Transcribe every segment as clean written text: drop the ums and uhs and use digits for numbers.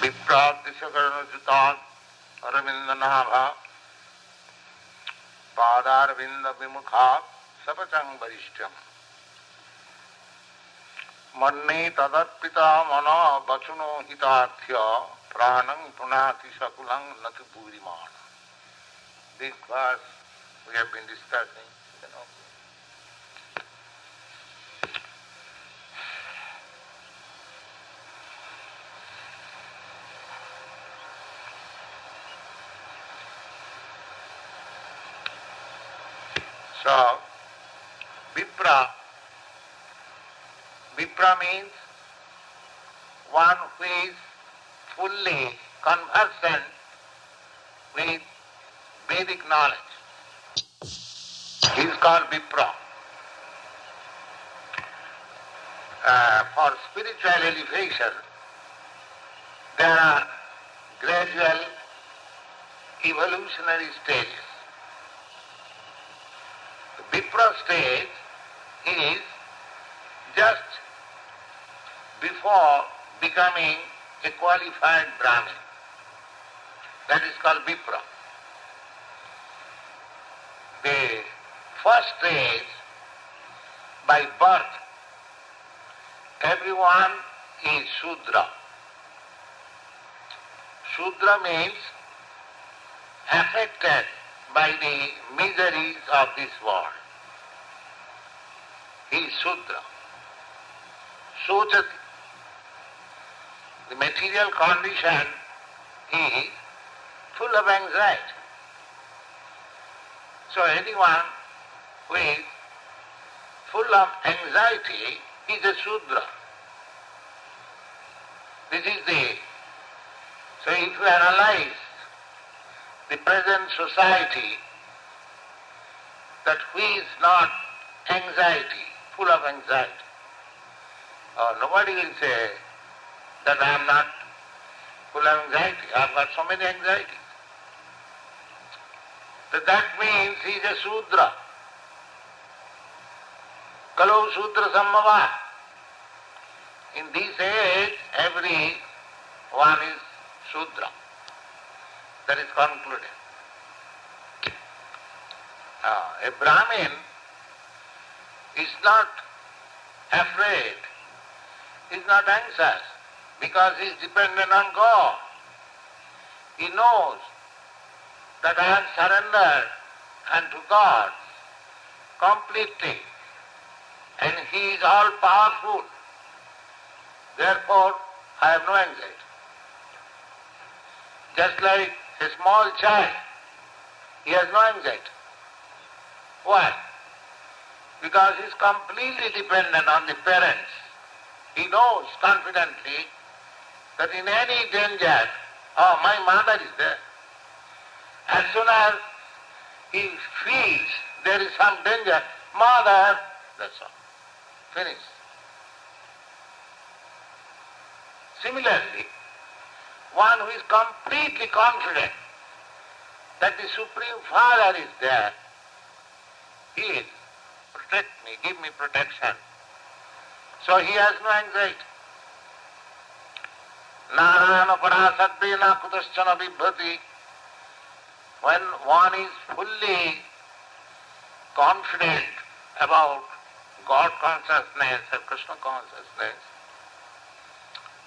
विप्रादिशकर्णजुतात् अरविन्दनाभा पादारविन्दविमुखात् सपचं वरिष्ठम् मन्ये तदर्पिता मनो वचनो हितार्थ्य प्राणं पुनाति सकुलं न तु भूरिमान्. This verse we have been discussing, So, Vipra means one who is fully conversant with Vedic knowledge. He is called Vipra. For spiritual elevation, there are gradual evolutionary stages. The Vipra stage is just before becoming a qualified Brahmin. That is called Vipra. The first stage, by birth, everyone is Shudra. Shudra means affected by the miseries of this world. He is Shudra. Shojati. The material condition is full of anxiety. So anyone who is full of anxiety is a Shudra. So if you analyze the present society, that who is not anxiety, full of anxiety? Nobody will say that I am not full of anxiety. I have got so many anxieties. So that means he is a Shudra. Kalau Shudra Sambhava. In this age, everyone is Shudra. That is concluded. A Brahmin is not afraid, is not anxious, because he is dependent on God. He knows that I am surrendered unto God completely, and He is all powerful. Therefore, I have no anxiety. Just like a small child, he has no anxiety. Why? Because he is completely dependent on the parents. He knows confidently that in any danger, my mother is there. As soon as he feels there is some danger, mother, that's all. Finish. Similarly, one who is completely confident that the Supreme Father is there, He is, protect me, give me protection. So he has no anxiety. Narayana parasadvena kudaschana vibhati. When one is fully confident about God consciousness or Krishna consciousness,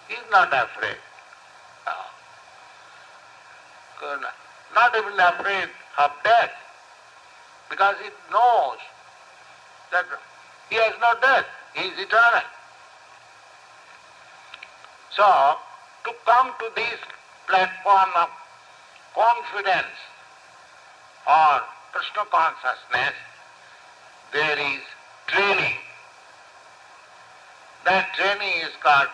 he is not afraid. Not even afraid of death, because he knows that he has no death, he is eternal. So, to come to this platform of confidence or Krishna consciousness, there is training. That training is called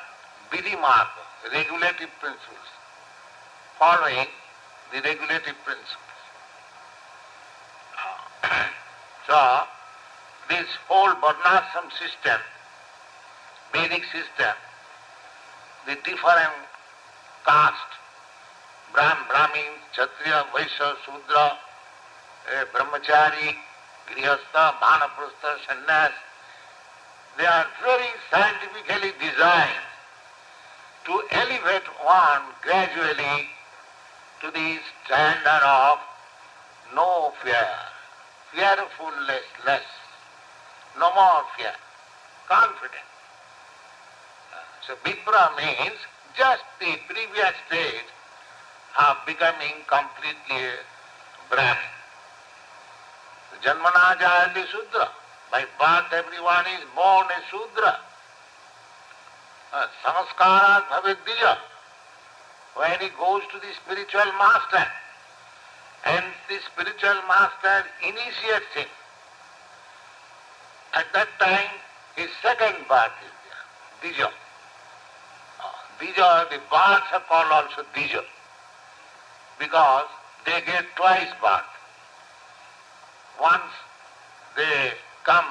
Vidhi Marga, regulative principles, following the regulative principles. So, this whole Varnashram system, Vedic system, the different caste, Brahmin, Kshatriya, Vaishya, Shudra, Brahmachari, Grihastha, Vanaprastha, Sannyas, they are very scientifically designed to elevate one gradually to the standard of no fear, fearfulness, no more fear, confidence. So Vipra means just the previous stage of becoming completely Brahmin. Janmana jayati Shudra. By birth everyone is born a Shudra. Samskarat bhavedya. When he goes to the spiritual master, and the spiritual master initiates him, at that time his second birth is there, Dija. Dija, the births are called also Dija, because they get twice birth. Once they come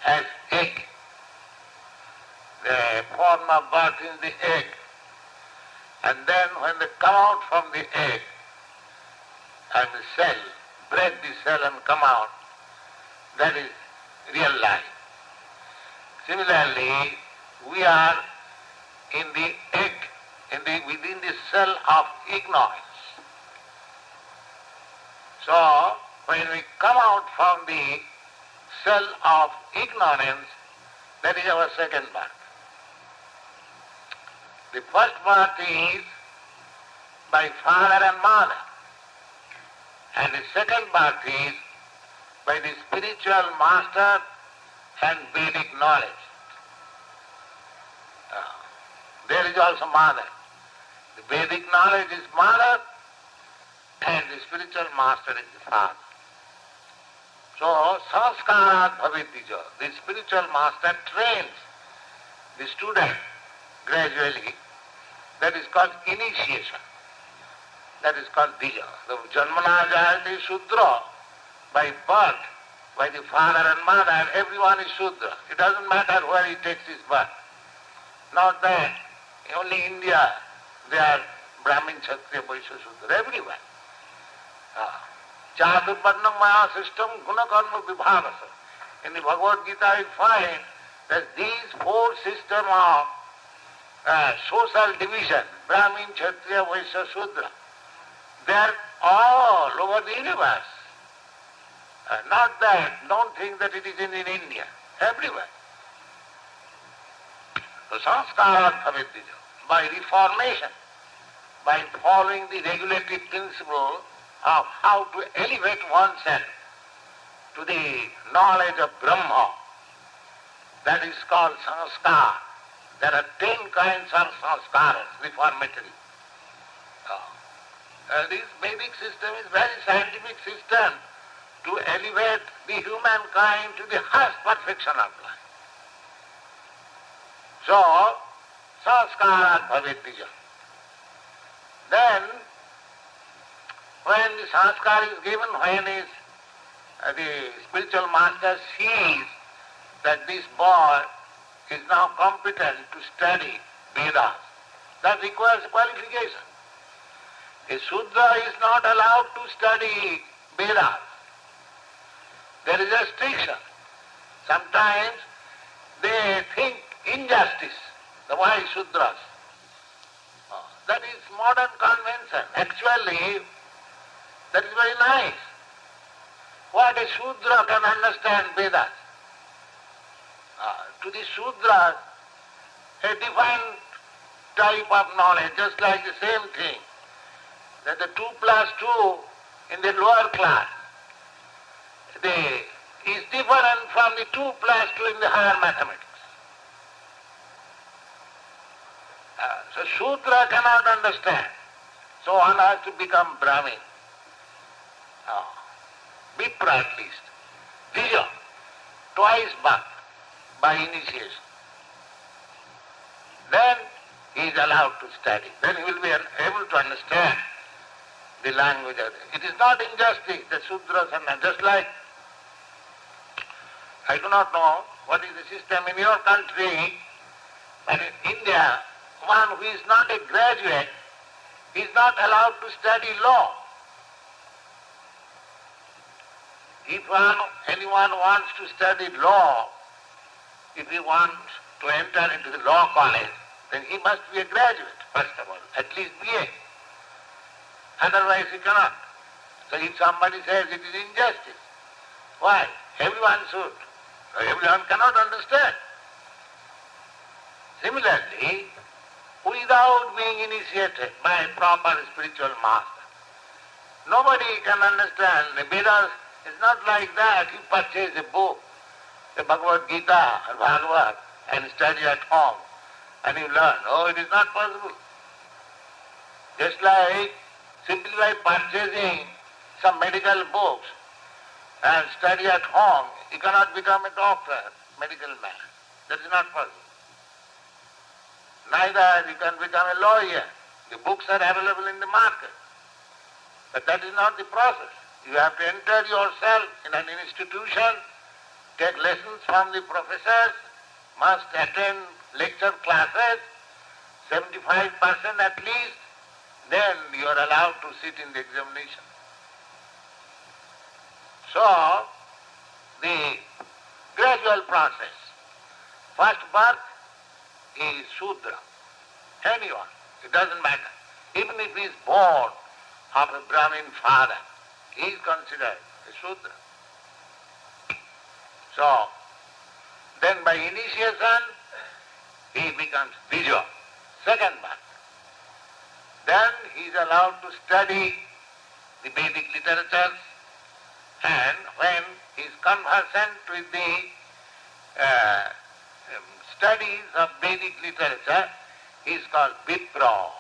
as egg, the form of birth is the egg, and then when they come out from the egg, and the cell, break the cell and come out, that is real life. Similarly, we are in the egg, within the cell of ignorance. So, when we come out from the cell of ignorance, that is our second birth. The first birth is by father and mother, and the second birth is by the spiritual master and Vedic knowledge. There is also mother. The Vedic knowledge is mother, and the spiritual master is the father. So, sanskarat bhavedija, the spiritual master trains the student gradually. That is called initiation. That is called dija. The janmana jayati Shudra, by birth, by the father and mother, everyone is Shudra. It doesn't matter where he takes his birth. Not that only India, they are Brahmin, Kshatriya, Vaishya, Shudra, everywhere. Chaturvarnam maya system guna karma vibhavasa. In the Bhagavad Gita you find that these four systems of social division, Brahmin, Kshatriya, Vaishya, Shudra, they are all over the universe. Not that, don't think that it is in India, everywhere. So sanskarat bhavedija, by reformation, by following the regulatory principle of how to elevate oneself to the knowledge of Brahma, that is called sanskar. There are 10 kinds of sanskaras, reformatory. This Vedic system is very scientific system to elevate the humankind to the highest perfection of life. So, sanskarat bhavedija. Then, when the sanskar is given, when the spiritual master sees that this boy is now competent to study Vedas, that requires qualification. A Shudra is not allowed to study Vedas. There is a restriction. Sometimes they think injustice, the wise Shudras. That is modern convention. Actually, that is very nice. What a Shudra can understand Vedas. To the Shudras, a different type of knowledge, just like the same thing, that the 2 plus 2 in the lower class is different from the 2 plus 2 in the higher mathematics. So Shudra cannot understand. So one has to become Brahmin. Vipra at least. Dija, twice birth by initiation. Then he is allowed to study. Then he will be able to understand the language of it. It is not injustice that Shudras are not. Just like, I do not know what is the system in your country, but in India, one who is not a graduate is not allowed to study law. If anyone wants to study law, if he wants to enter into the law college, then he must be a graduate, first of all, at least BA. Otherwise he cannot. So if somebody says it is injustice, why? Everyone should. So everyone cannot understand. Similarly, without being initiated by a proper spiritual master, nobody can understand. The Vedas is not like that. You purchase a book, the Bhagavad Gita or Bhagavad, and study at home, and you learn. Oh, it is not possible. Just like simply by purchasing some medical books and study at home, you cannot become a doctor, medical man. That is not possible. Neither you can become a lawyer. The books are available in the market. But that is not the process. You have to enter yourself in an institution, take lessons from the professors, must attend lecture classes, 75% at least, then you are allowed to sit in the examination. So, the gradual process. First birth is Shudra. Anyone, it doesn't matter. Even if he is born of a Brahmin father, he is considered a Shudra. So, then by initiation, he becomes Bija, second birth. Then he is allowed to study the Vedic literatures, and when he is conversant with the studies of Vedic literature, he is called Vipra.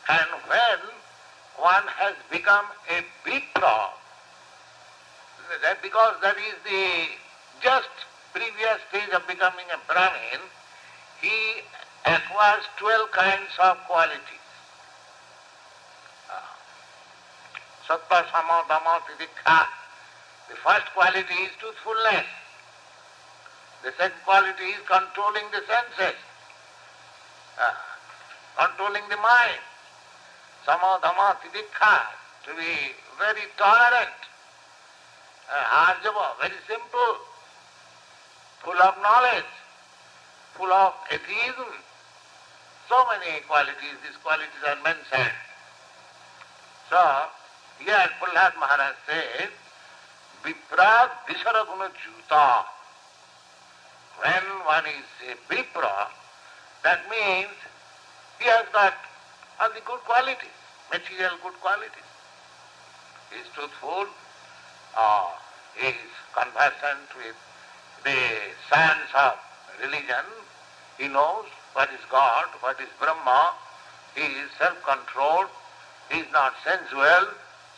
And when one has become a Vipra, because that is the just previous stage of becoming a Brahmin, he acquires 12 kinds of qualities. Sattva, Sama, Dhamma, Titikha. The first quality is truthfulness. The second quality is controlling the senses, controlling the mind. Sama, Dhamma, Titikha, to be very tolerant. Arjava, very simple, full of knowledge, full of atheism. So many qualities, these qualities are mentioned. So, here Prahlad Maharaj says, Vipra Dishara Guna Juta. When one is a Vipra, that means he has got all the good qualities, material good qualities. He is truthful, he is conversant with the science of religion, he knows what is God, what is Brahma, he is self-controlled, he is not sensual,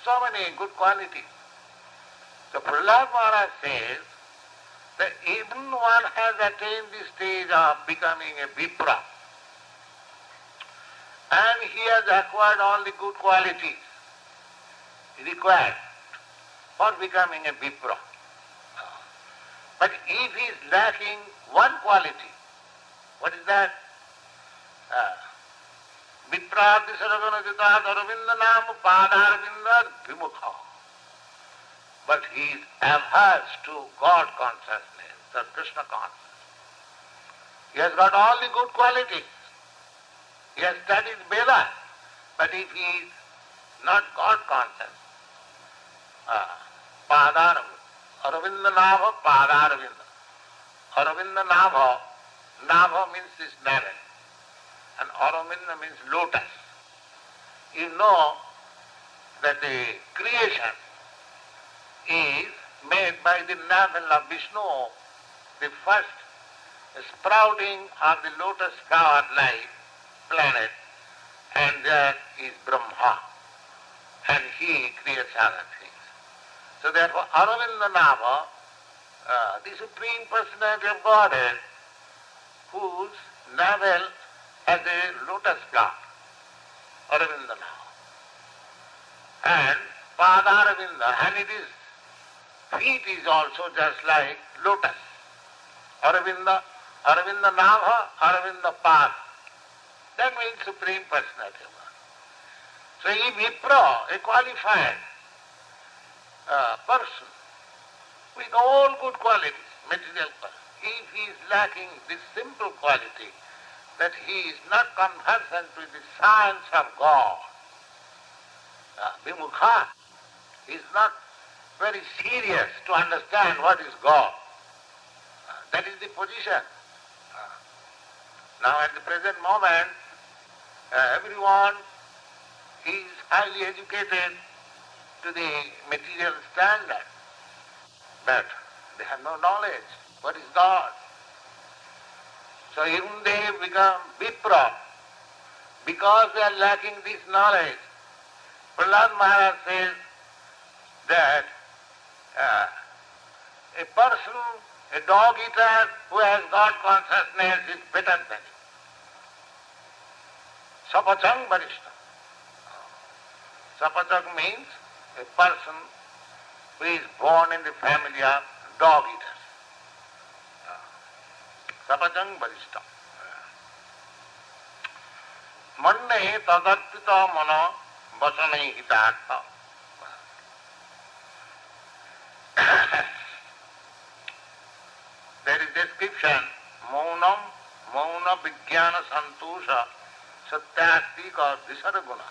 so many good qualities. So Prahlad Maharaj says that even one has attained the stage of becoming a Vipra, and he has acquired all the good qualities required for becoming a Vipra. But if he is lacking one quality, what is that? Viprati Saragana Aravinda Nam Padarvinda Vimukha. But he is averse to God consciousness, or Krishna consciousness. He has got all the good qualities. He has studied Veda, but if he is not God conscious, Padaravinda, Aravinda Nava, Padaravinda. Aravinda Nava, Nava means this navel, and Aravinda means lotus. You know that the creation is made by the navel of Vishnu, the first sprouting of the lotus flower-like planet, and there is Brahma, and he creates other things. So therefore, Aravinda Nava, the Supreme Personality of Godhead, whose navel has a lotus flower, Aravinda Nava. And Padaravinda, and feet is also just like lotus. Aravinda Nava, Aravinda Pada. That means Supreme Personality of God. So if Vipra, a qualified person with all good qualities, material qualities, if he is lacking this simple quality, that he is not conversant with the science of God. Vimukha is not very serious to understand what is God. That is the position. Now at the present moment, everyone is highly educated to the material standard, but they have no knowledge. What is God? So even they become vipra because they are lacking this knowledge. Prahlad Maharaj says that a person, a dog eater who has God consciousness is better than him. Sapachang varishta. Sapachak means a person who is born in the family of dog eaters. Sapachang varishta. Manne tadarpita mana vasanai hitartha. There is description, mauna vijnana santosha satyastika visarguna.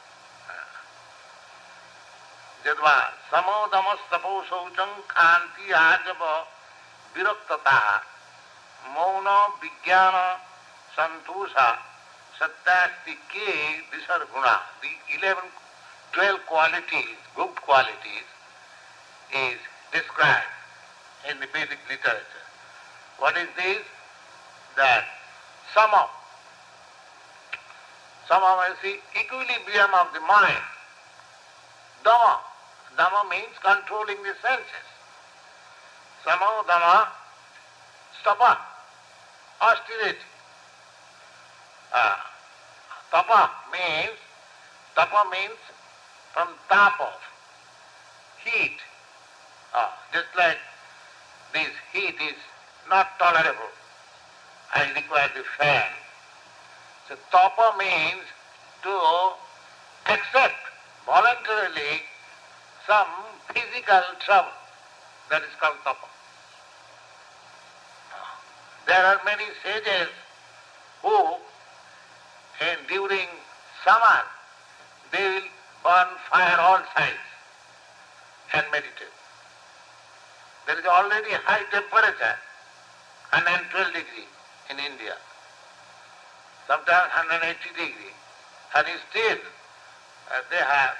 Jadva samodamas saucham khanti ajava viraktata mauna vijnana santosha satyastike visarguna. The 12 qualities, good qualities, is described in the Vedic literature. What is this? That sama means the equilibrium of the mind. Dhamma means controlling the senses. Sama, dhamma, stapa, austerity. Tapa means from tapa, heat. Just like this heat is not tolerable, I require the fan. So tapa means to accept voluntarily some physical trouble. That is called tapa. There are many sages who, during summer, they will burn fire all sides and meditate. There is already high temperature, 112 degrees in India, sometimes 180 degrees, and still they have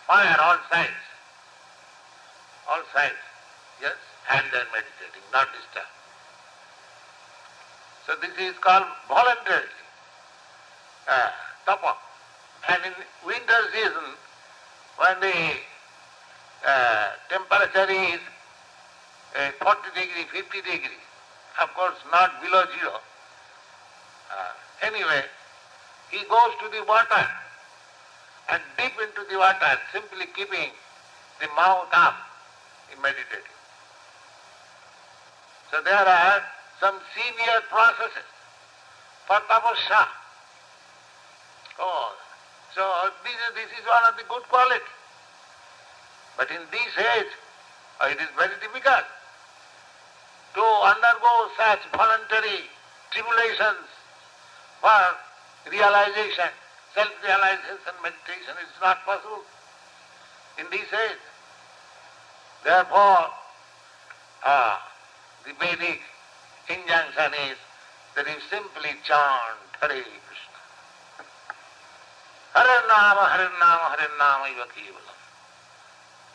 fire all sides, yes, and they are meditating, not disturbed. So this is called voluntarily, tapa. And in winter season, when the temperature is 40 degrees, 50 degrees, of course not below zero. Anyway, he goes to the water and deep into the water, simply keeping the mouth up in meditating. So there are some severe processes for tapasya. So this is one of the good qualities. But in this age, it is very difficult to undergo such voluntary tribulations for realization, self-realization, meditation. It is not possible in this age. Therefore, the Vedic injunction is that you simply chant Hare Krishna. Hare Nama, Hare Nama iva kevalam.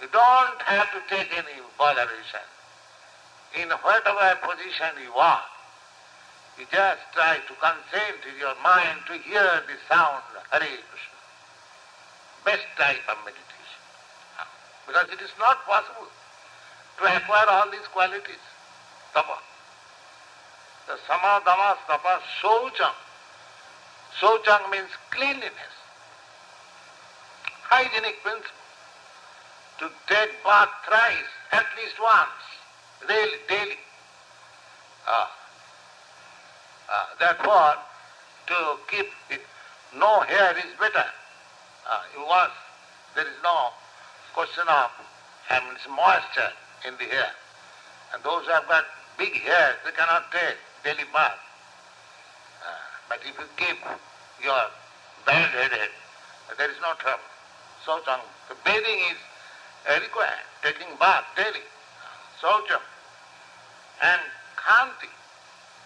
You don't have to take any botheration. In whatever position you are, you just try to concentrate your mind to hear the sound Hare Krishna. Best type of meditation. Because it is not possible to acquire all these qualities. Tapa. The sama, dhamma, tapa, shaucham. Shaucham means cleanliness. Hygienic principle. To take bath thrice, at least once, daily. Therefore, to keep it, no hair is better. There is no question of moisture in the hair. And those who have got big hair, they cannot take daily bath. But if you keep your bald-headed, there is no trouble. Saucham. The bathing is required, taking bath daily. Saucham. And khanti.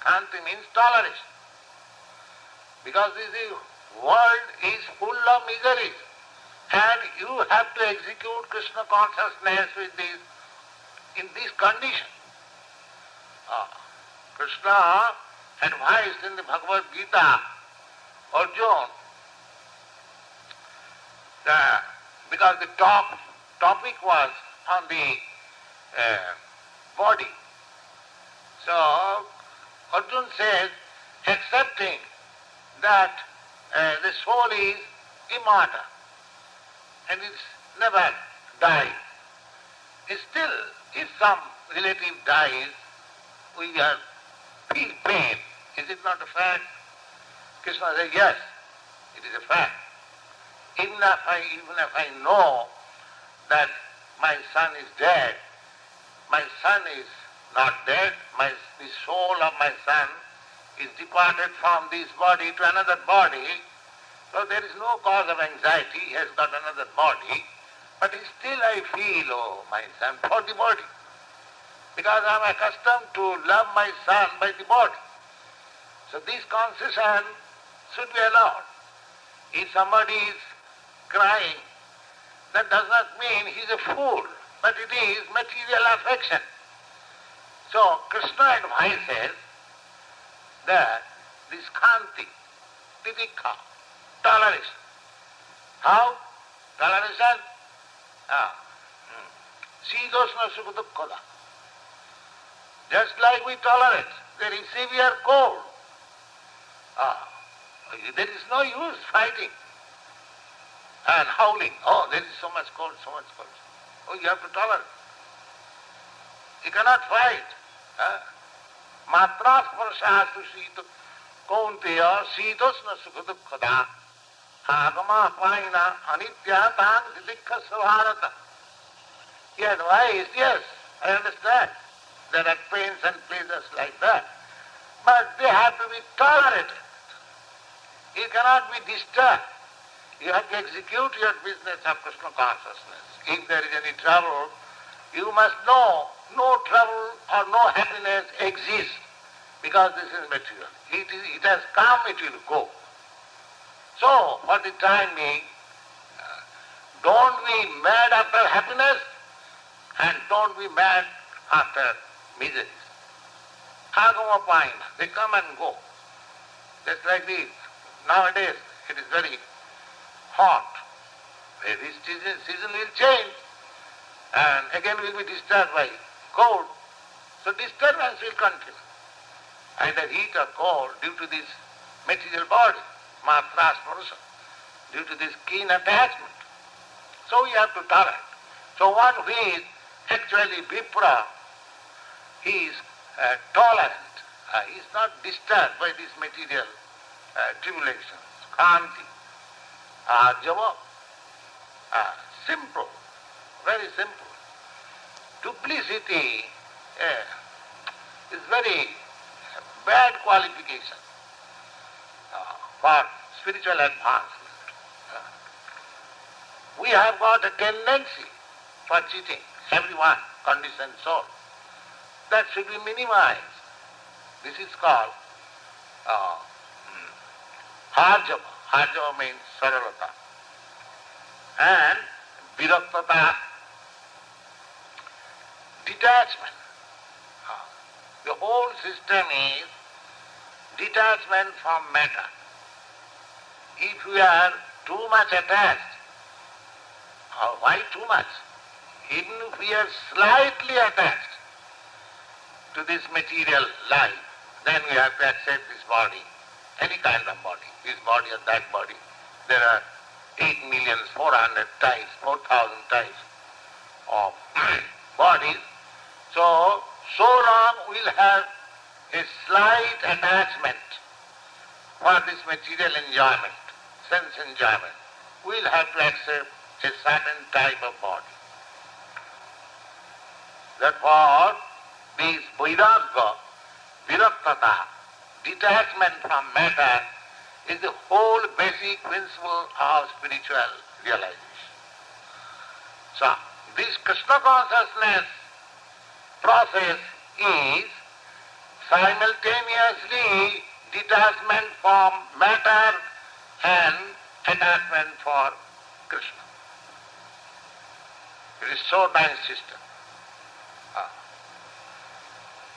Khanti means toleration. Because the world is full of miseries. And you have to execute Krishna consciousness in this condition. Krishna advised in the Bhagavad Gita, Arjuna, because the topic was on the body. So Arjuna says, accepting that the soul is immortal and it's never dies. Still, if some relative dies, we feel pain. Is it not a fact? Krishna says, yes, it is a fact. Even if I know that my son is dead, my son is not dead, the soul of my son is departed from this body to another body, so there is no cause of anxiety, he has got another body, but still I feel, oh, my son, for the body, because I am accustomed to love my son by the body. So this concession should be allowed. If somebody is crying, that does not mean he is a fool, but it is material affection. So Krishna advises that this khanti, titikha, toleration. How? Toleration? Sidoshna sukha dukkha. Just like we tolerate, there is severe cold. There is no use fighting and howling. Oh, there is so much cold, so much cold. Oh, you have to tolerate. You cannot fight. Matra sparshastu sito kaunteya sitosna sukha dukkhada agama paina anitya tang didikha savharata. He advised, yes, I understand. There are pains and pleasures like that. But they have to be tolerated. You cannot be disturbed. You have to execute your business of Krishna consciousness. If there is any trouble, you must know no trouble or no happiness exists because this is material. It has come, it will go. So, for the time being, don't be mad after happiness and don't be mad after miseries. Agama paina, they come and go. Just like this. Nowadays, it is very hot. This season will change and again will be disturbed by cold. So disturbance will continue. Either heat or cold due to this material body, matra spursa, due to this keen attachment. So you have to tolerate. So one who is actually vipra, he is tolerant. He is not disturbed by these material tribulations. Khanti, arjava, simple, very simple. Duplicity is very bad qualification for spiritual advancement. We have got a tendency for cheating, everyone, conditioned soul. That should be minimized. This is called arjava. Arjava means saralata. And viraktata, detachment. The whole system is detachment from matter. If we are too much attached, why too much? Even if we are slightly attached to this material life, then we have to accept this body, any kind of body, this body or that body. There are 8,400,000 types, 4,000 types of bodies. So long we'll have a slight attachment for this material enjoyment, sense enjoyment. We'll have to accept a certain type of body. Therefore, this vairagya, viraktata, detachment from matter is the whole basic principle of spiritual realization. So, this Krishna consciousness process is simultaneously detachment from matter and attachment for Krishna. It is so nice system.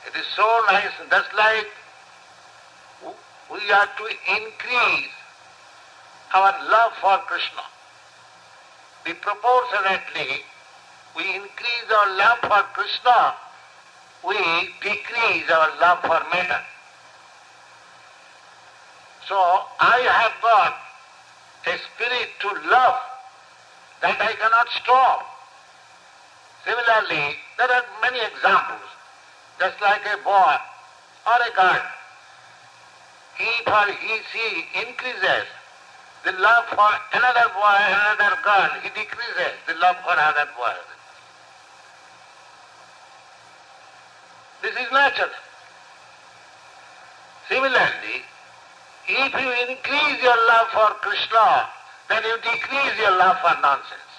It is so nice, just like we have to increase our love for Krishna. Proportionately, we increase our love for Krishna, we decrease our love for matter. So I have got a spirit to love that I cannot stop. Similarly, there are many examples. Just like a boy or a girl, if or she increases the love for another boy, another girl, he decreases the love for another boy. This is natural. Similarly, if you increase your love for Krishna, then you decrease your love for nonsense.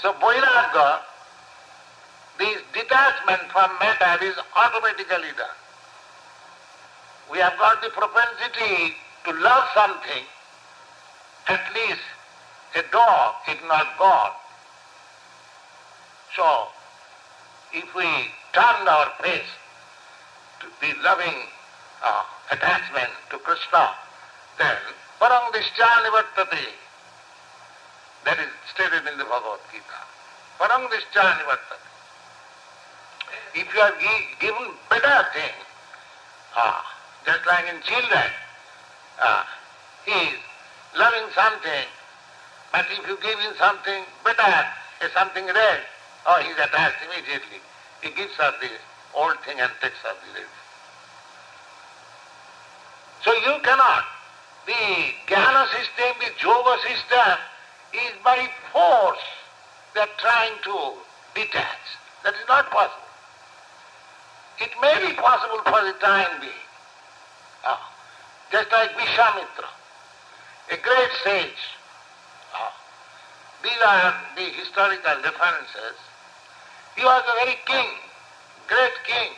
So Vairagya, this detachment from matter is automatically done. We have got the propensity to love something, at least a dog, if not God. So, if we turn our face to the loving attachment to Krishna, then parang dischani vartate. That is stated in the Bhagavad Gita. Parang dischani vartate. If you are given better thing, just like in children, he is loving something, but if you give him something better, something red, he is attached immediately. He gives up the old thing and takes up the red. So you cannot. The jnana system, the yoga system is by force they are trying to detach. That is not possible. It may be possible for the time being. Just like Vishwamitra, a great sage. These are the historical references. He was a very king, great king,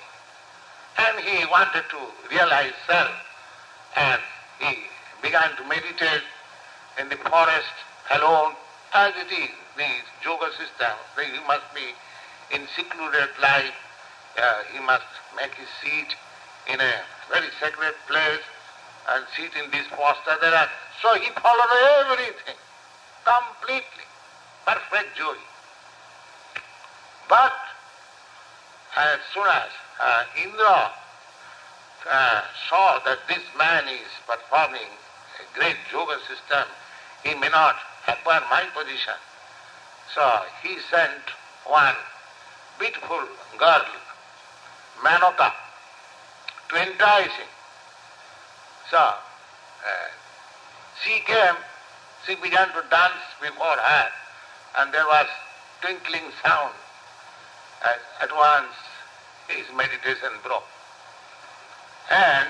and he wanted to realize self, and he began to meditate in the forest alone, as it is, the yoga system. He must be in secluded life. He must make his seat in a very sacred place and sit in this posture. So he followed everything completely, perfect joy. But as soon as Indra saw that this man is performing a great yoga system, he may not acquire my position. So he sent one beautiful girl, Manoka, to entice him. So she came, she began to dance before her, and there was twinkling sound. At once his meditation broke. And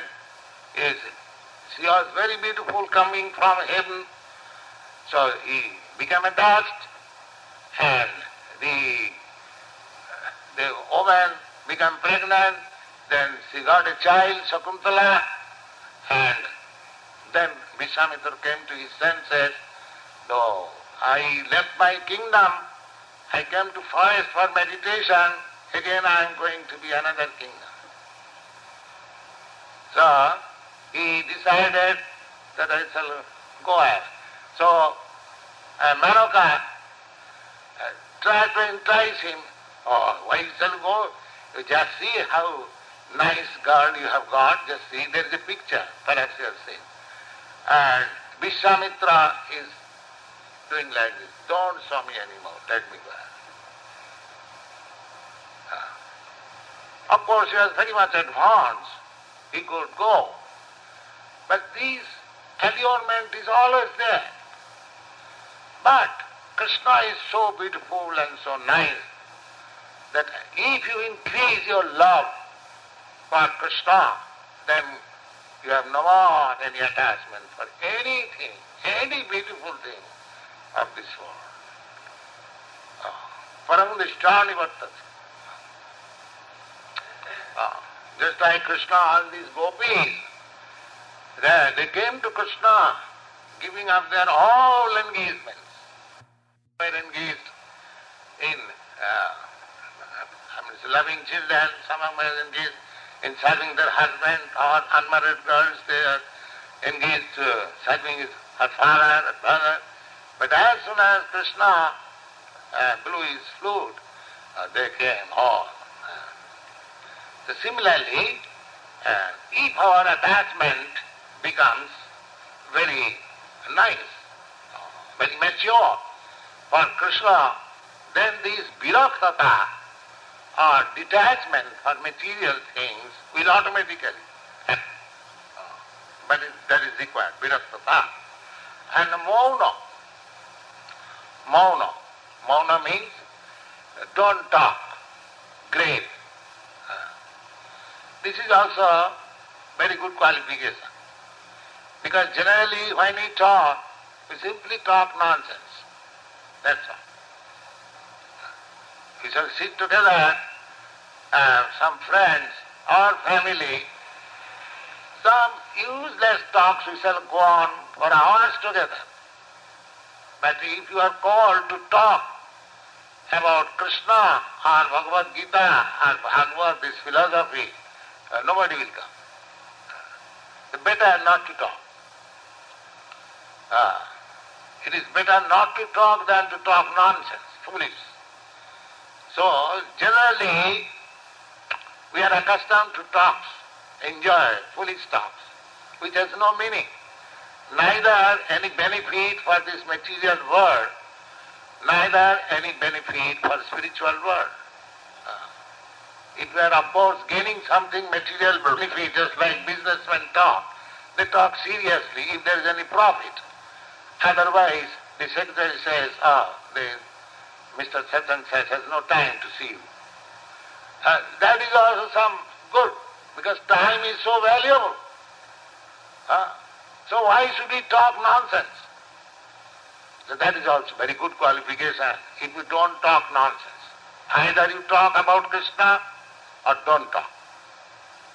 she was very beautiful coming from heaven, so he became attached, and the woman became pregnant, then she got a child, Shakuntala, and then Vishwamitra came to his senses. Though I left my kingdom, I came to forest for meditation, again I am going to be another kingdom. So he decided that I shall go ahead. So Manoka tried to entice him. Why you shall go? You just see how nice girl you have got. Just see, there is a picture, perhaps you have seen. And Vishwamitra is doing like this. Don't show me anymore, let me go ahead. Of course, he was very much advanced. He could go. But this allurement is always there. But Krishna is so beautiful and so nice that if you increase your love for Krishna, then You have no more any attachment for anything, any beautiful thing of this world. Paramudishtani vartati. Just like Krishna, all these gopis, they came to Krishna giving up their all engagements. They were engaged in loving children, some of them were engaged in serving their husband, or unmarried girls, they are engaged serving her father, her brother. But as soon as Krishna blew his flute, they came all. So similarly, if our attachment becomes very nice, very mature for Krishna, then this viraktata or detachment for material things will automatically happen. But that is required, viraktata. And mauna. Mauna means don't talk, grave. This is also a very good qualification. Because generally when we talk, we simply talk nonsense. That's all. We shall sit together, some friends or family, some useless talks we shall go on for hours together. But if you are called to talk about Krishna or Bhagavad Gita or Bhagavad, this philosophy, nobody will come. It's better not to talk. It is better not to talk than to talk nonsense, foolish. So, generally, we are accustomed to talks, enjoy foolish talks, which has no meaning. Neither any benefit for this material world, neither any benefit for spiritual world. If we are of course gaining something material benefit, just like businessmen talk, they talk seriously if there is any profit. Otherwise, the secretary says, Mr. Such and Such has no time to see you. That is also some good, because time is so valuable. So why should we talk nonsense? So that is also very good qualification if you don't talk nonsense. Either you talk about Krishna or don't talk.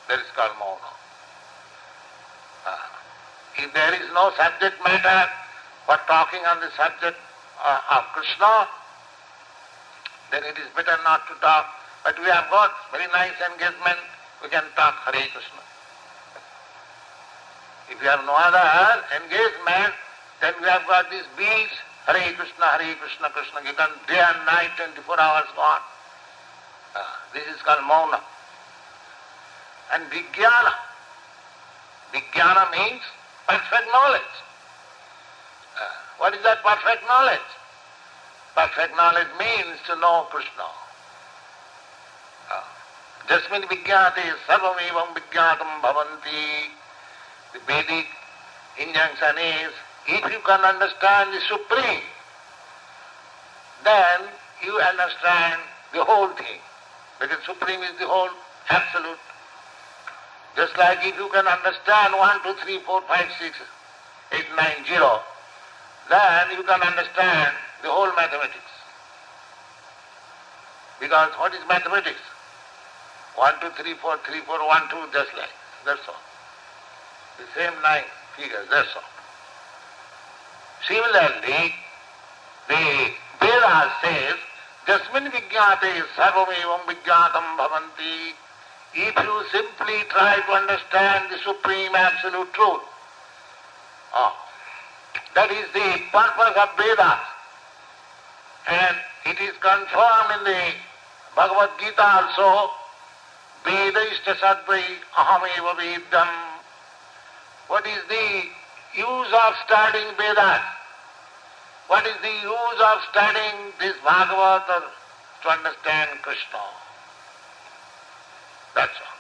That is called mauna. If there is no subject matter for talking on the subject of Krishna, then it is better not to talk. But we have got very nice engagement, we can talk Hare Krishna. If you have no other engagement, then we have got these beads, Hare Krishna, Krishna, you can day and night, 24 hours go on. This is called mauna. And vijnana. Vijnana means perfect knowledge. What is that perfect knowledge? Perfect knowledge means to know Krishna. Jasmin vijnate sarvam evam vijnatam bhavanti. The Vedic injunction is, if you can understand the Supreme, then you understand the whole thing. Because Supreme is the whole absolute. Just like if you can understand 1, 2, 3, 4, 5, 6, 8, 9, 0, then you can understand the whole mathematics. Because what is mathematics? 1, 2, 3, 4, 3, 4, 1, 2, just like, that's all. The same 9 figures, that's all. Similarly, the Veda says, Jasmin vijnate sarvam evam vijnatam bhavanti. If you simply try to understand the Supreme Absolute Truth, that is the purpose of Vedas. And it is confirmed in the Bhagavad Gita also, Veda ishta sadvai ahameva vedam. What is the use of studying Vedas? What is the use of studying this Bhagavad to understand Krishna? That's all.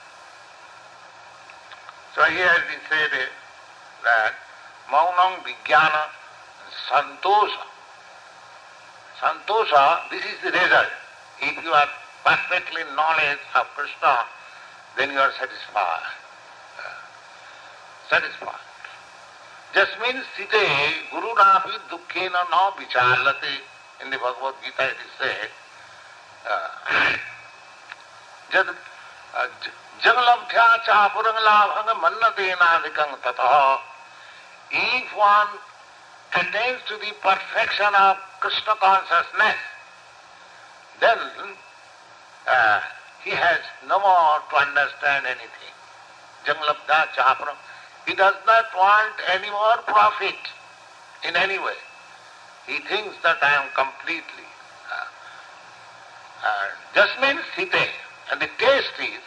So here we say that maunam vijnana santosha. Santosha, this is the result. If you are perfectly knowledge of Krishna, then you are satisfied. satisfied. Just means site guru napi dukkhena na vicharlate. In the Bhagavad Gita it is said, jagalabdhya cha puranglavhanga mannatenadikang tataha. If one attains to the perfection of Krishna consciousness, then he has no more to understand anything. Janglabdha chapram. He does not want any more profit in any way. He thinks that I am completely. Just means site. And the taste is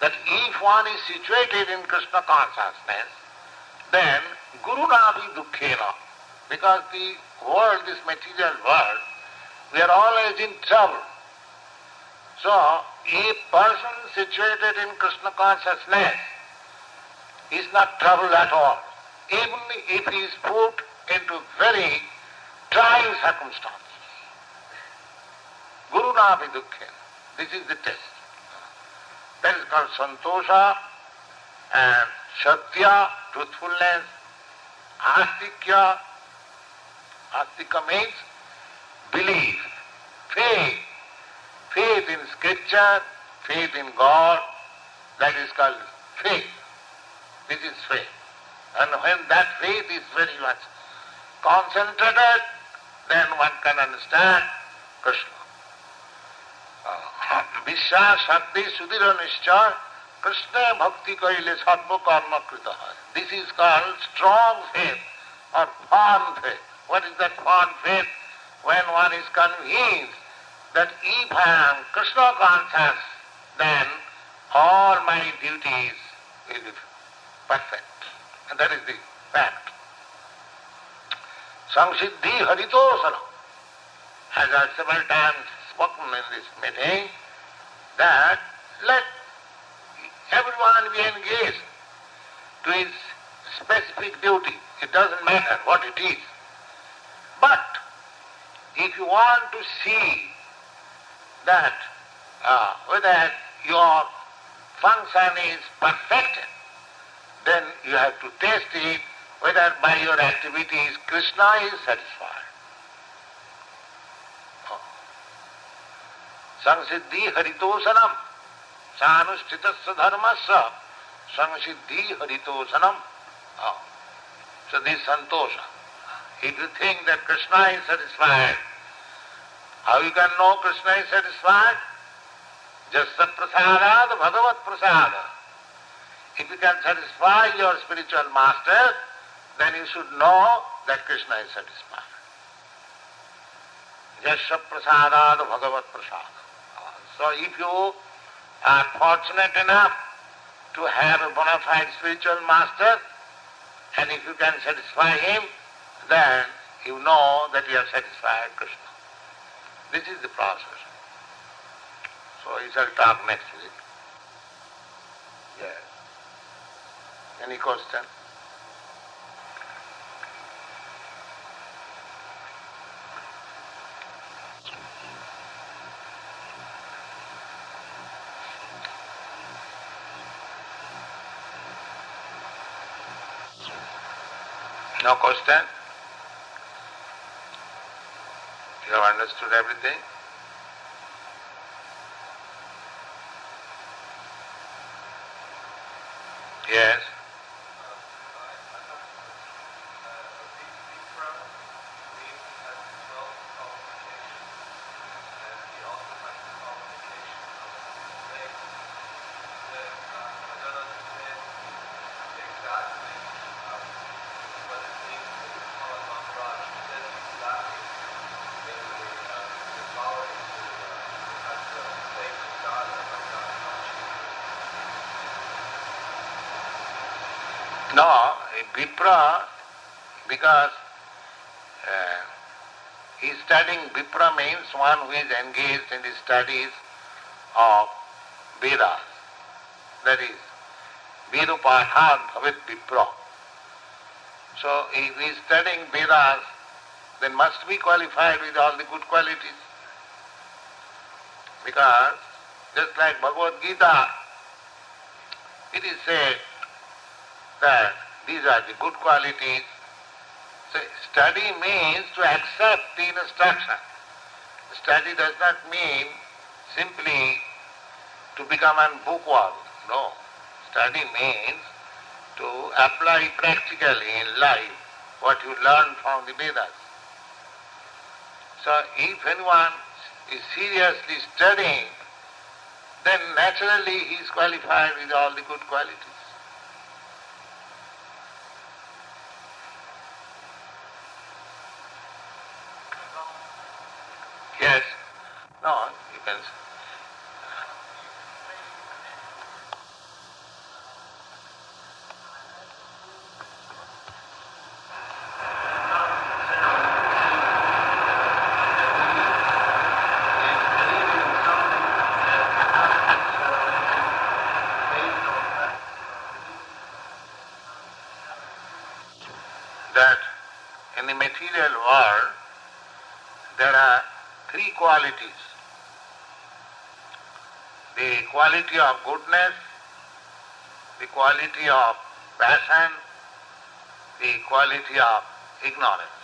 that if one is situated in Krishna consciousness, then guru navi dukkhena. Because the world, this material world, we are always in trouble. So, a person situated in Krishna consciousness is not troubled at all, even if he is put into very trying circumstances. Guru napi dukkhena. This is the test. That is called santosha and satya, truthfulness, astikya. Astika means belief, faith. Faith in scripture, faith in God, that is called faith. This is faith. And when that faith is very much concentrated, then one can understand Krishna. Vishwas Shakti Sudhira Nishcha Krishna Bhakti Kaile Sarva Karma Krita. This is called strong faith or firm faith. What is that firm faith? When one is convinced that if I am Krishna conscious, then all my duties will be perfect. And that is the fact. Samsiddhi haritosana. As I have several times spoken in this meeting, that let everyone be engaged to his specific duty. It doesn't matter what it is. But if you want to see that whether your function is perfected, then you have to test it whether by your activities Krishna is satisfied. Samsiddhi haritosanam sanushtitasya dharmasya samsiddhi haritosanam. So this santosha. If you think that Krishna is satisfied, how you can know Krishna is satisfied? Jasya prasadat bhagavat prasada. If you can satisfy your spiritual master, then you should know that Krishna is satisfied. Jasya prasadat bhagavat prasada. So if you are fortunate enough to have a bona fide spiritual master, and if you can satisfy him, then you know that you have satisfied Krishna. This is the process. So we shall talk next week. Yes. Any question? No question? You have understood everything? Yes. No, Vipra, because he is studying, Vipra means one who is engaged in the studies of Vedas. That is, Vedapathat bhavet Vipra. So if he is studying Vedas, then must be qualified with all the good qualities. Because just like Bhagavad Gita, it is said that These are the good qualities. So study means to accept the instruction. Study does not mean simply to become a bookworm. No. Study means to apply practically in life what you learn from the Vedas. So if anyone is seriously studying, then naturally he is qualified with all the good qualities. Yes. No, you can say. That in the material world there are three qualities. The quality of goodness, the quality of passion, the quality of ignorance.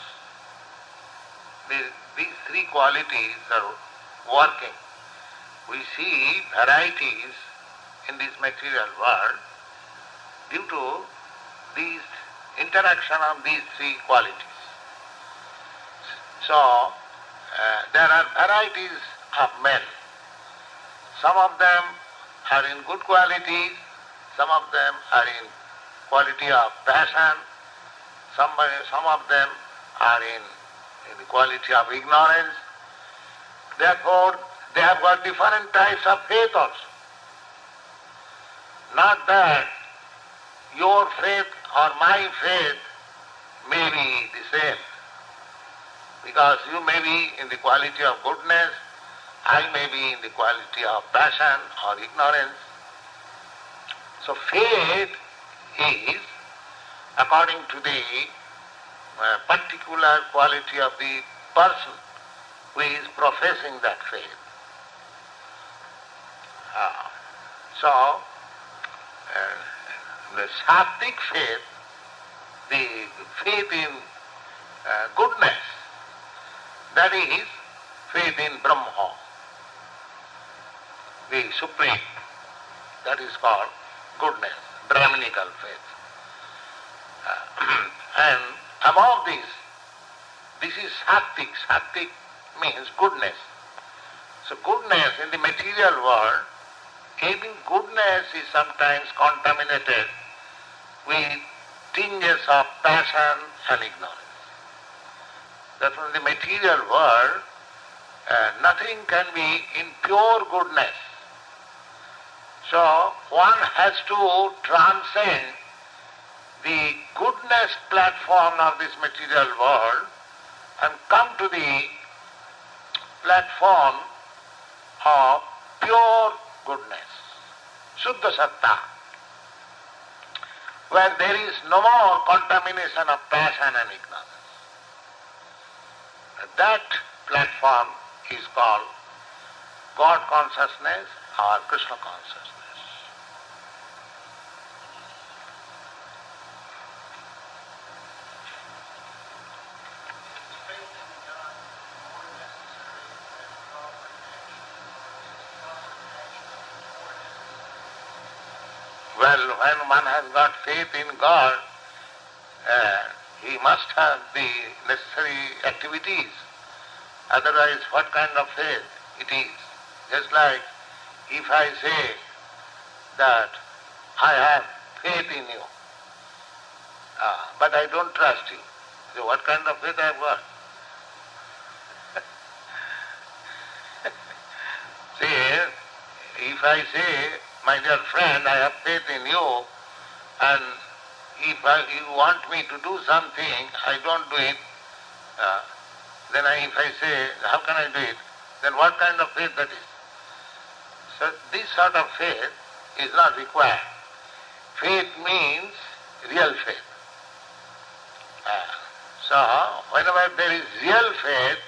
These three qualities are working. We see varieties in this material world due to these interaction of these three qualities. So, there are varieties of men. Some of them are in good qualities, some of them are in quality of passion, some of them are in the quality of ignorance. Therefore, they have got different types of faith also. Not that your faith or my faith may be the same, because you may be in the quality of goodness, I may be in the quality of passion or ignorance. So faith is according to the particular quality of the person who is professing that faith. The Sattvic faith, the faith in goodness, that is faith in Brahma, the Supreme. That is called goodness, Brahminical faith. And above this is Sattvic. Sattvic means goodness. So goodness in the material world, even goodness is sometimes contaminated with tinges of passion and ignorance. Therefore in the material world, nothing can be in pure goodness. So one has to transcend the goodness platform of this material world and come to the platform of pure goodness, Shuddha Satta, where there is no more contamination of passion and ignorance. That platform is called God consciousness or Krishna consciousness. Well, when one has got faith in God, he must have the necessary activities. Otherwise, what kind of faith it is? Just like if I say that I have faith in you, but I don't trust you. So what kind of faith I have got? See, if I say, my dear friend, I have faith in you, and if you want me to do something, I don't do it, then if I say, how can I do it? Then what kind of faith that is? So this sort of faith is not required. Faith means real faith. So whenever there is real faith,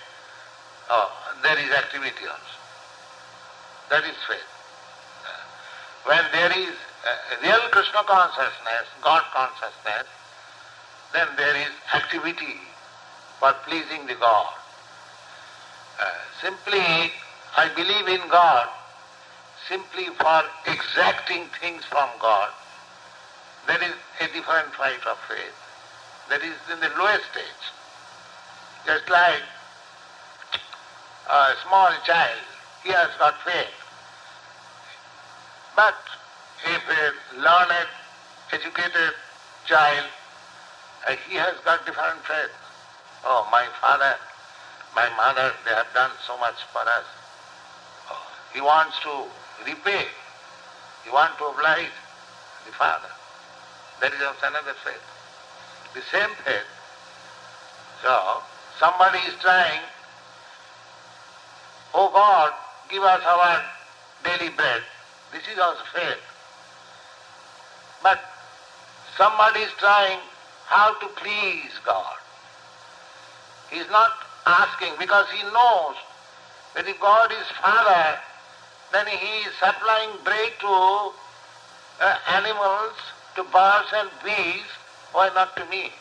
there is activity also. That is faith. When there is real Krishna consciousness, God consciousness, then there is activity for pleasing the God. Simply, I believe in God, simply for exacting things from God, that is a different type of faith. That is in the lowest stage. Just like a small child, he has got faith. But if a learned, educated child, he has got different faith. Oh, my father, my mother, they have done so much for us. Oh, he wants to repay. He wants to oblige the father. That is also another faith. The same faith. So, somebody is trying, oh God, give us our daily bread. This is also faith. But somebody is trying how to please God. He is not asking because he knows that if God is Father, then he is supplying bread to animals, to birds and bees, why not to me?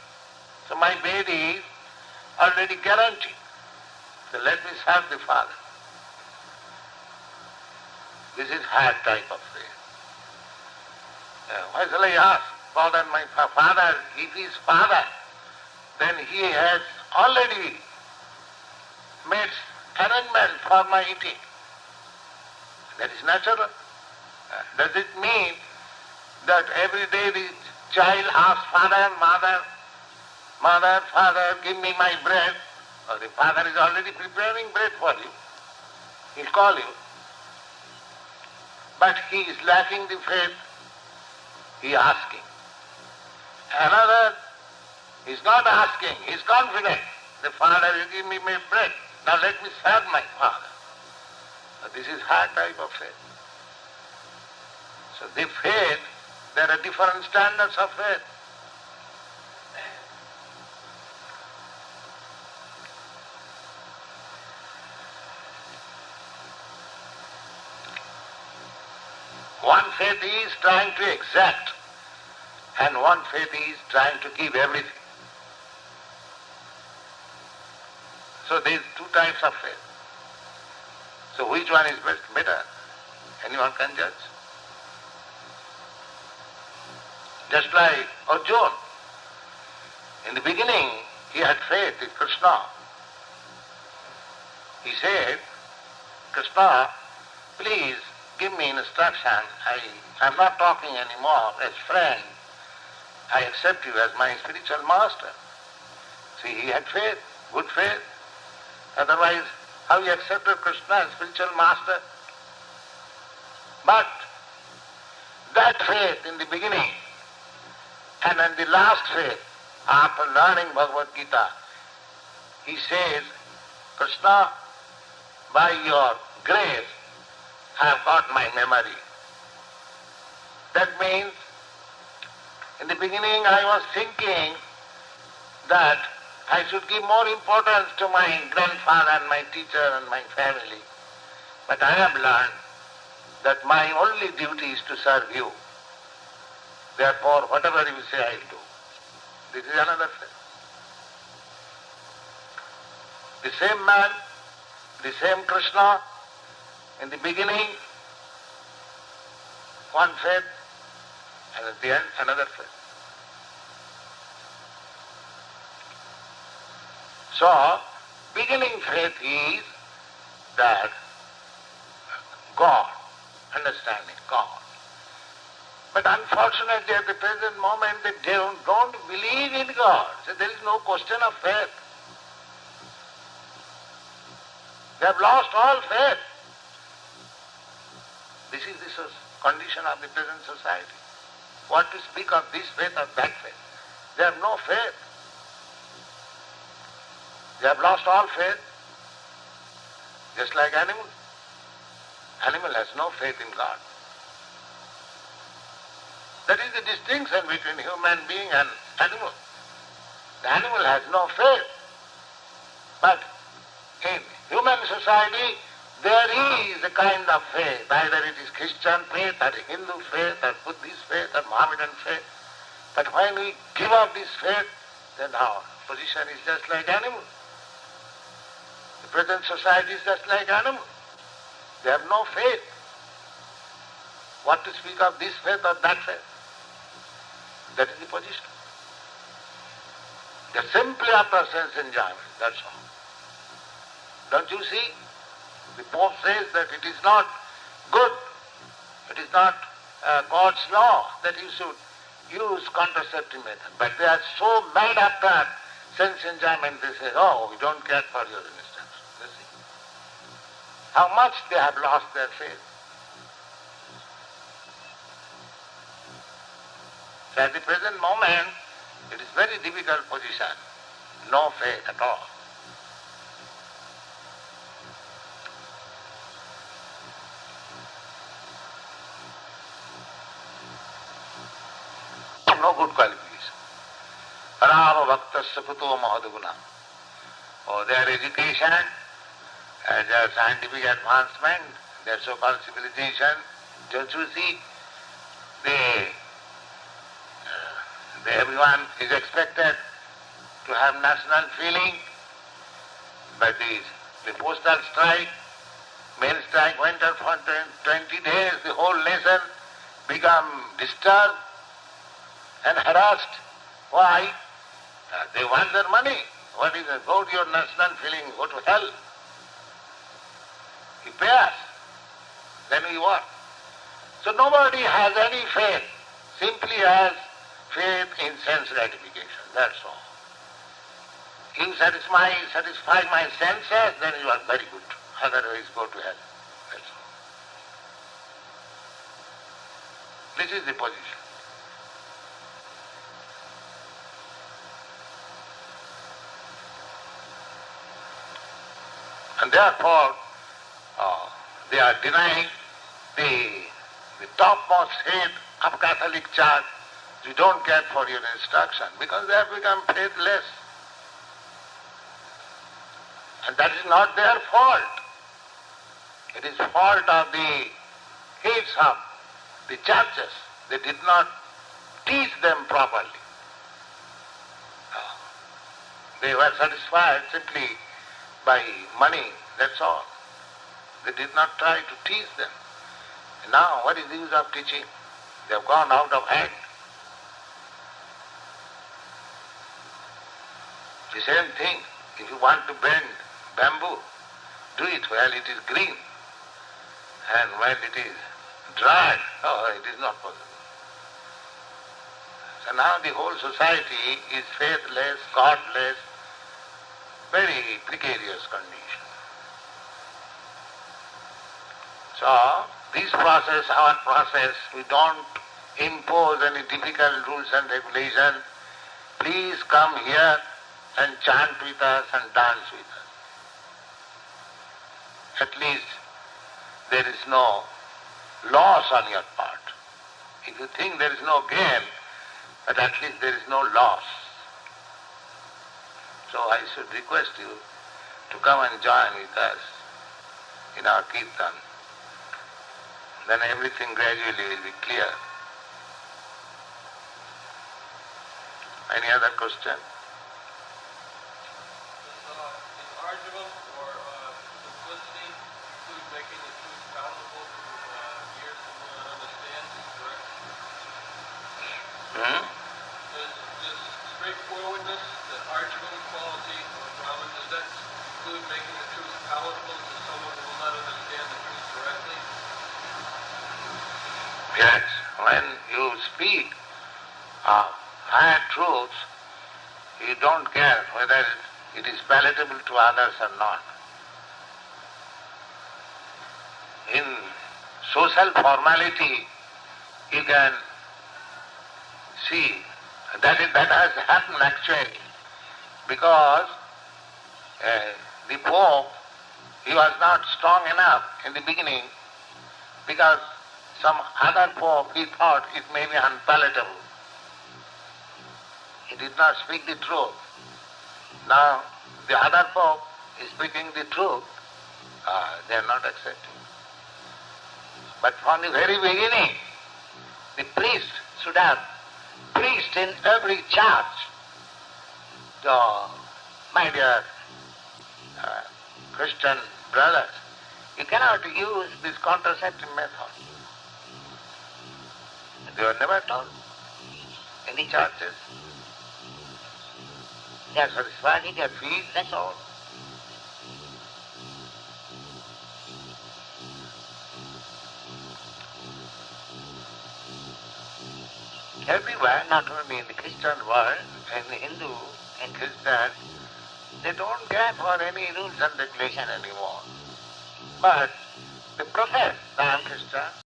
So my bed is already guaranteed. So let me serve the Father. This is higher type of faith. Why shall I ask God and my Father? If he is Father, then he has already made arrangement for my eating. That is natural. Does it mean that every day the child asks father, mother, mother, father, give me my bread? Or the father is already preparing bread for you. He'll call you. But he is lacking the faith. He is asking. Another is not asking, he is confident. The Father will give me my bread. Now let me serve my Father. So this is high type of faith. So the faith, there are different standards of faith. One faith is trying to exact, and one faith is trying to give everything. So there is two types of faith. So which one is better? Anyone can judge. Just like Arjuna. In the beginning, he had faith in Krishna. He said, Krishna, please give me instruction. I'm not talking anymore as friend. I accept you as my spiritual master. See, he had faith, good faith. Otherwise, how he accepted Krishna as spiritual master? But that faith in the beginning and in the last faith, after learning Bhagavad Gita, he says, Krishna, by your grace, I have got my memory. That means, in the beginning I was thinking that I should give more importance to my grandfather and my teacher and my family. But I have learned that my only duty is to serve you. Therefore, whatever you say, I'll do. This is another faith. The same man, the same Krishna, in the beginning, one faith, and at the end, another faith. So, beginning faith is that God, understanding God. But unfortunately at the present moment they don't believe in God. So there is no question of faith. They have lost all faith. This is the condition of the present society. What to speak of this faith or that faith? They have no faith. They have lost all faith, just like animal. Animal has no faith in God. That is the distinction between human being and animal. The animal has no faith. But in human society, there is a kind of faith. Either it is Christian faith, or Hindu faith, or Buddhist faith, or Mohammedan faith. But when we give up this faith, then how? Position is just like animal. The present society is just like animal. They have no faith. What to speak of this faith or that faith? That is the position. They are simply after sense enjoyment, that's all. Don't you see? The Pope says that it is not good, it is not God's law that you should use contraceptive method. But they are so mad after sense enjoyment, they say, oh, we don't care for your instruction. You see? How much they have lost their faith. So at the present moment, it is very difficult position. No faith at all. No good qualification. Rama Bhaktasya Kuto Mahadaguna. Oh, their education, their scientific advancement, their so-called civilization, don't you see? Everyone is expected to have national feeling, but the postal strike, mail strike went on for 20 days, the whole nation become disturbed and harassed. Why? They want their money. What is it? Go to your national feeling, go to hell. You pay us, then we work. So nobody has any faith, simply has faith in sense gratification, that's all. You satisfy my senses, then you are very good. Otherwise go to hell, that's all. This is the position. And therefore, they are denying the topmost head of Catholic Church. You don't care for your instruction because they have become faithless. And that is not their fault. It is fault of the heads of the churches. They did not teach them properly. They were satisfied simply by money, that's all. They did not try to teach them. And now, what is the use of teaching? They have gone out of hand. The same thing, if you want to bend bamboo, do it while it is green. And while it is dry, it is not possible. So now the whole society is faithless, godless, very precarious condition. So, this process, our process, we don't impose any difficult rules and regulations. Please come here and chant with us and dance with us. At least there is no loss on your part. If you think there is no gain, but at least there is no loss. So I should request you to come and join with us in our kirtan. Then everything gradually will be clear. Any other question? Argument or simplicity include making the truth palatable to ears that will understand, correct? Does straightforwardness, the argument quality of Brahman, does that include making the truth palatable to someone who will not understand the truth correctly? Yes, when you speak higher truths, you don't care whether it is palatable to others or not. In social formality, you can see that has happened actually, because the Pope, he was not strong enough in the beginning, because some other Pope, he thought it may be unpalatable. He did not speak the truth. Now, the other Pope is speaking the truth. They are not accepting. But from the very beginning, the priest should have priest in every church. So, my dear Christian brothers, you cannot use this contraceptive method. They were never told any churches. They are satisfying their feet, that's all. Everywhere, not only in the Christian world, in the Hindu and Christian, they don't care for any rules and regulation anymore. But they profess, I am Christian,